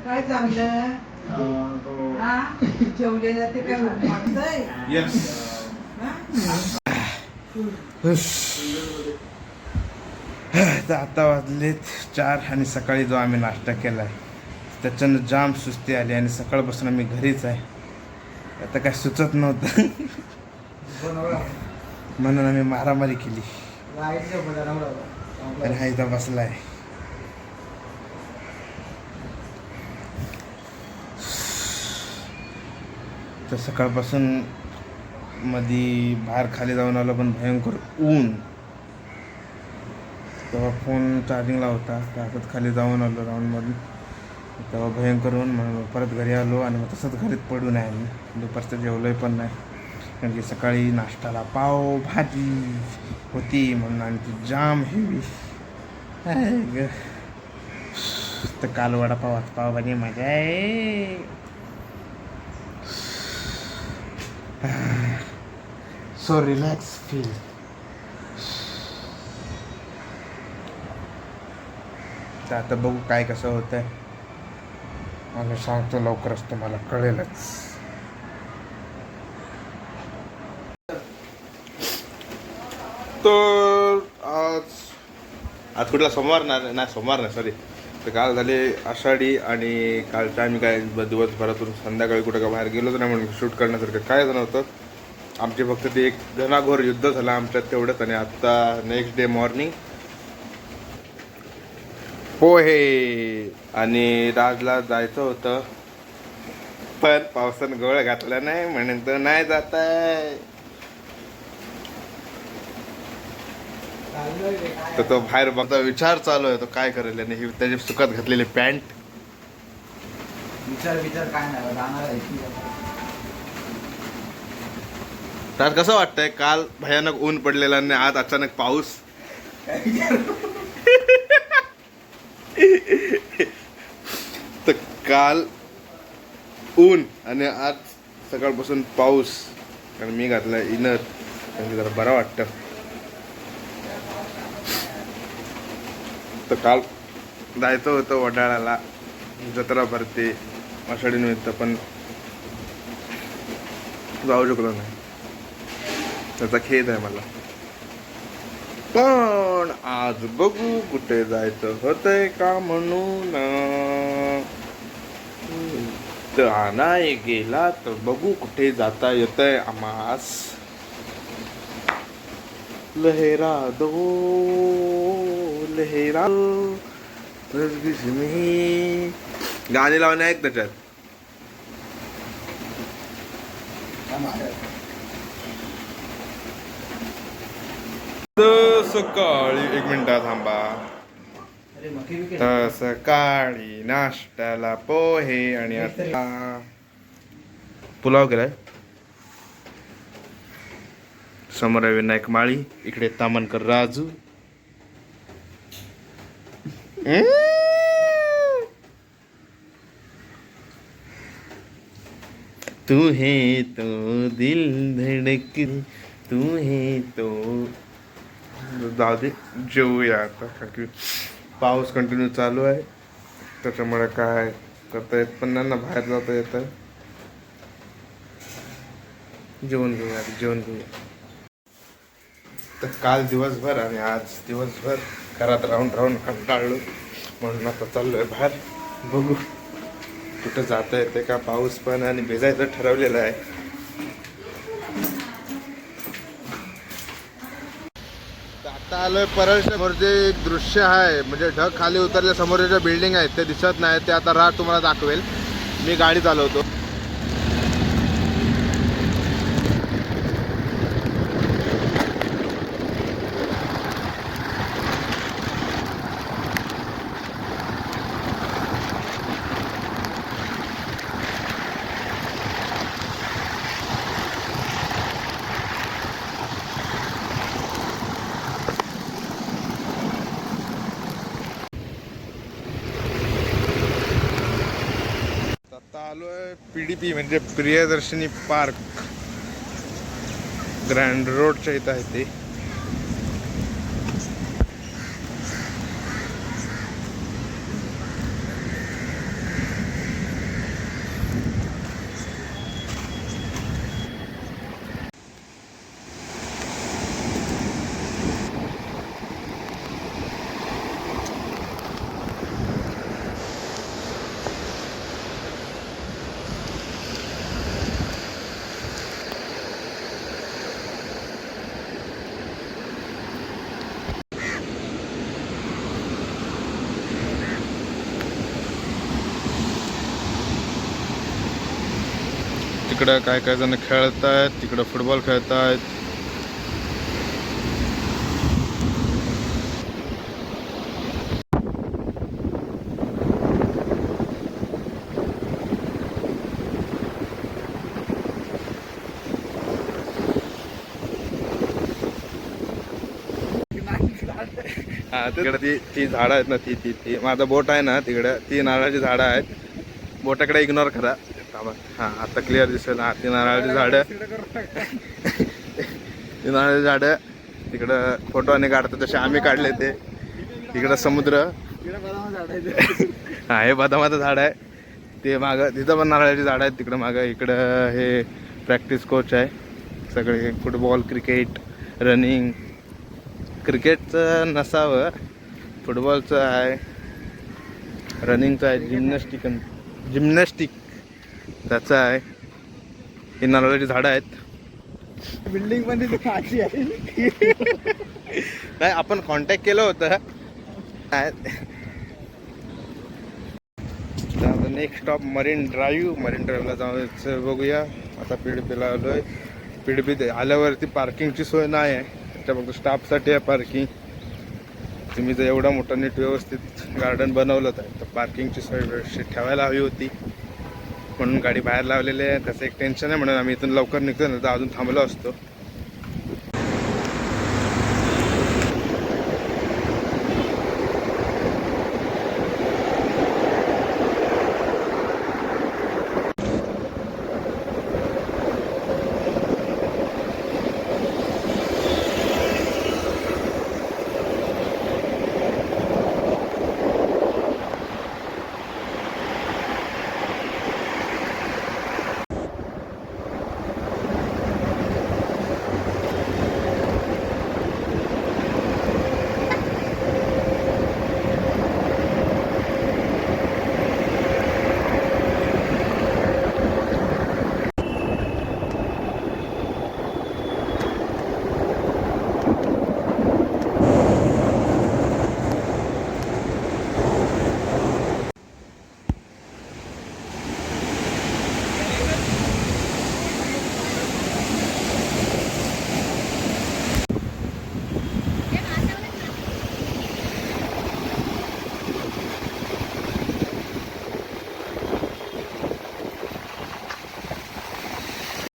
काय चाललं जेवलेलं ते काय वाटतंय? आता वाजलेत 4 आणि सकाळी जो आम्ही नाश्ता केला आहे त्याच्यानं जाम सुस्ती आली आणि सकाळपासून आम्ही घरीच आहे. आता काय सुचत नव्हतं म्हणून आम्ही मारामारी केली आणि हा इथं बसला आहे. तर सकाळपासून मध्ये बाहेर खाली जाऊन आलो पण भयंकर ऊन. तेव्हा फोन चार्जिंगला होता तर हातात खाली जाऊन आलो राऊंडमधून. तेव्हा भयंकर ऊन म्हणून परत घरी आलो आणि मग तसंच घरीत पडून आहे. आम्ही दुपारचं जेवलोय पण नाही कारण की सकाळी नाश्त्याला पाव भाजी होती म्हणून आणि ती जाम हेवी. तर काल वडापावात पावभाजी मजा आहे. So relax feel. तर आता बघू काय कसं होतं आहे. मला सांगतो लवकरच तुम्हाला कळेलच. तर आज कुठला सोमवार नाही सोमवार नाही सॉरी. तर काल झाले आषाढी आणि कालच्या आम्ही काय दिवसभरातून संध्याकाळी कुठं का बाहेर गेलोच नाही म्हणून शूट करण्यासारखं काय झालं होतं. आमचे फक्त ते एक घनाघोर युद्ध झालं आमच्यात तेवढंच. आणि आत्ता नेक्स्ट डे मॉर्निंग पोहे आणि राजला जायचं होतं पण पावसानं गळ घातला नाही म्हणून तर नाही जात आहे. तर तो बाहेर बघता विचार चालू आहे तो काय करेल आणि ही त्याची सुखात घातलेली पॅन्ट. विचार काय नाही जाणार आहे. तर कसं वाटतंय काल भयानक ऊन पडलेला आणि आज अचानक पाऊस. तर काल ऊन आणि आज सकाळपासून पाऊस आणि मी घातला इनर आणि जरा बरं वाटतं. तर काल जायचं होतं वडाळ्याला जत्रा भरते आषाढी निमित्त पण जाऊ शकलो नाही. त्याचा खेद आहे मला. पण आज बघू कुठे जायचं होतंय का म्हणून तर आणाय गेला तर बघू कुठे जाता येतंय आम्हास. लहेरा दो लहेरा मी गाणी लावणे आहेत त्याच्यात. सकाळी 1 मिनिट थांबा. तर सकाळी नाश्त्याला पोहे आणि आता पुलाव केलाय. समोर आहे विनायक माळी, इकडे तामनकर राजू. तू है तो दिल धडक, तू है तो. जाऊ दे, जेवूया आता, कारण की पाऊस कंटिन्यू चालू आहे, त्याच्यामुळे काय करता येत पण नाही ना, बाहेर जाता येतं. जेवण घेऊया. तर काल दिवसभर आणि आज दिवसभर घरात राहून कंटाळलो, म्हणून आता चाललोय बाहेर. बघू कुठं जाता येते का. पाऊस पण आणि भिजायचं ठरवलेलं आहे. आता आलोय परळ समोरचे एक दृश्य आहे, म्हणजे ढग खाली उतरले, समोर ज्या बिल्डिंग आहेत ते दिसत नाही, ते आता रात तुम्हाला दाखवेल. मी गाडी चालवतो. आता आलोय PDP म्हणजे प्रियदर्शनी पार्क, ग्रँड रोडच्या इथं आहे ते. तिकडं काय जण खेळत आहेत, तिकडं फुटबॉल खेळत आहेत. हा तिकडे ती झाडं आहेत ना, ती माझा बोट आहे ना तिकडं, ती नारळाची झाडं आहेत. बोटाकडे इग्नोर करा. हा आता क्लिअर दिसेल. हा ती नारळाची झाडं, ती नारळाची झाडं तिकडं फोटोने काढतात तसे आम्ही काढले ते. तिकडं समुद्र, हा हे बदामाचं झाड आहे. ते मागं तिथं पण नारळाची झाडं आहेत तिकडं मागं. इकडं हे प्रॅक्टिस कोच आहे. सगळे फुटबॉल, क्रिकेट, रनिंग. क्रिकेटचं नसावं, फुटबॉलचं आहे, रनिंगचं आहे, जिम्नॅस्टिक त्याचं आहे. ही नारळाची झाडं आहेत. बिल्डिंग मध्ये खायची आहे. नाही आपण कॉन्टॅक्ट केलं होतं. नेक्स्ट स्टॉप मरीन ड्राईव्हला जाऊन बघूया. आता PDPला आलोय. PDP आल्यावरती पार्किंगची सोय नाही आहे, त्या फक्त स्टाफसाठी आहे पार्किंग. तुम्ही जर एवढा मोठा नीट व्यवस्थित गार्डन बनवलं तर पार्किंगची सोय व्यवस्थित ठेवायला हवी होती, म्हणून गाडी बाहेर लावलेली आहे. त्याचं एक टेन्शन आहे, म्हणून आम्ही इथून लवकर निघतो ना तर अजून थांबलो असतो.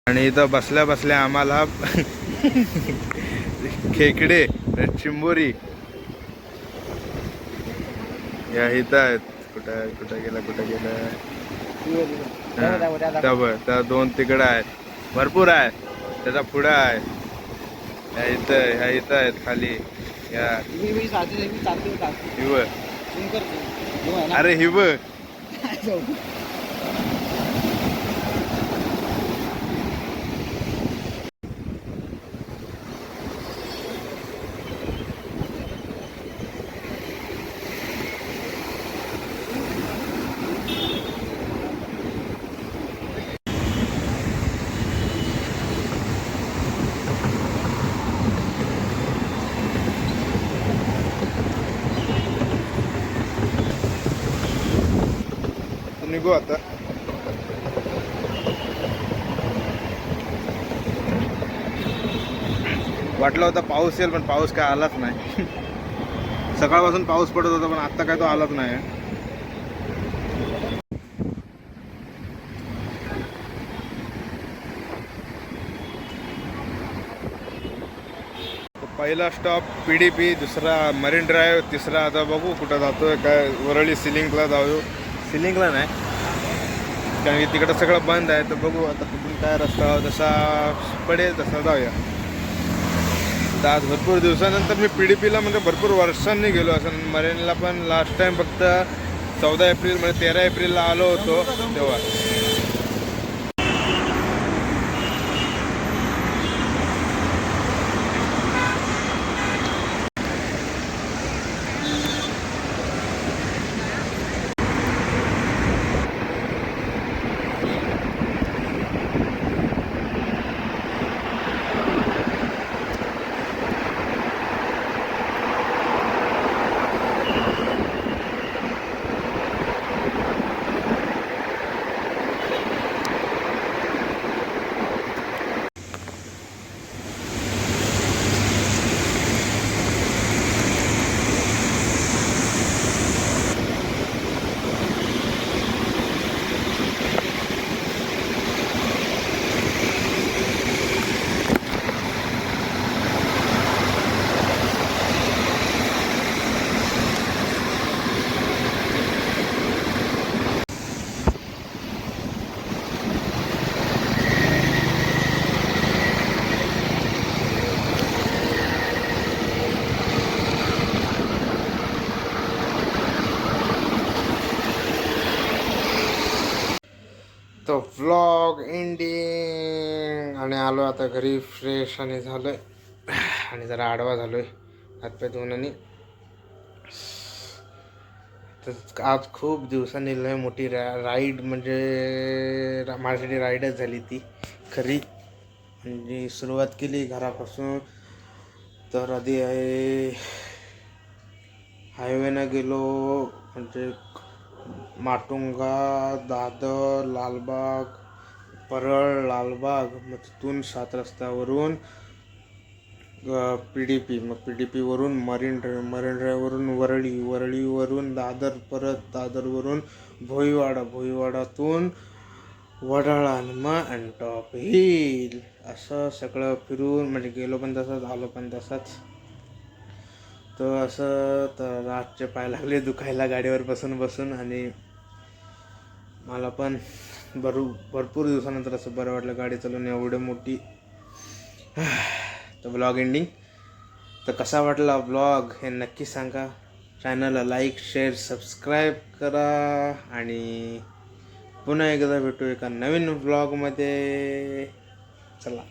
आणि इथं बसल्या बसल्या आम्हाला खेकडे, चिंबोरी या इथं आहेत. कुठं गेला त्या 2 तिकडं आहेत, भरपूर आहे. त्याचा पुढं आहे, ह्या इथं आहेत खाली. या हिव, अरे हिव निघू आता. वाटलं होता पाऊस येईल, पण पाऊस काय आलाच नाही. सकाळपासून पाऊस पडत होता, पण आता काय तो आलाच नाही. पहिला स्टॉप PDP, दुसरा मरीन ड्राईव्ह, तिसरा आता बघू कुठं जातोय. काय वरळी सिलिंगला जाऊ. सिलिंगला नाही, कारण की तिकडं सगळं बंद आहे. तर बघू आता कुठून काय रस्ता जसा पडेल तसा जाऊया. तर आज भरपूर दिवसानंतर मी PDPला म्हणजे भरपूर वर्षांनी गेलो असं. मरीनला पण लास्ट टाइम फक्त 14 एप्रिल म्हणजे 13 एप्रिलला आलो होतो तेव्हा. तो व्लॉग एंडिंग आणि आलो आता घरी फ्रेश आणि झालोय आणि जरा आडवा झालोय हातपाय धुवून. आणि तर आज खूप दिवसांनी लय मोठी राईड म्हणजे माझ्यासाठी राईडच झाली ती खरी. म्हणजे सुरुवात केली घरापासून. तर आधी हायवेनं गेलो म्हणजे माटुंगा, दादर, लालबाग, परळ, लालबाग, मग तिथून 7 रस्त्यावरून PDP, मग PDPवरून मरीन ड्राईव्हवरून वरळीवरून दादर, परत दादरवरून भोईवाडातून वडाळा आणि मग अनटॉप हिल. असं सगळं फिरून म्हणजे गेलो पण तसंच, आलो पण तसंच. तर असं तर रातचे पाय लागले दुखायला गाडीवर बसून. आणि मला पण भरपूर दिवसानंतर असं बरं वाटलं गाडी चालवून एवढी मोठी. तर ब्लॉग एंडिंग. तर कसा वाटला ब्लॉग हे नक्की सांगा. चॅनलला लाईक, शेअर, सबस्क्राईब करा. आणि पुन्हा एकदा भेटू एका नवीन ब्लॉगमध्ये. चला.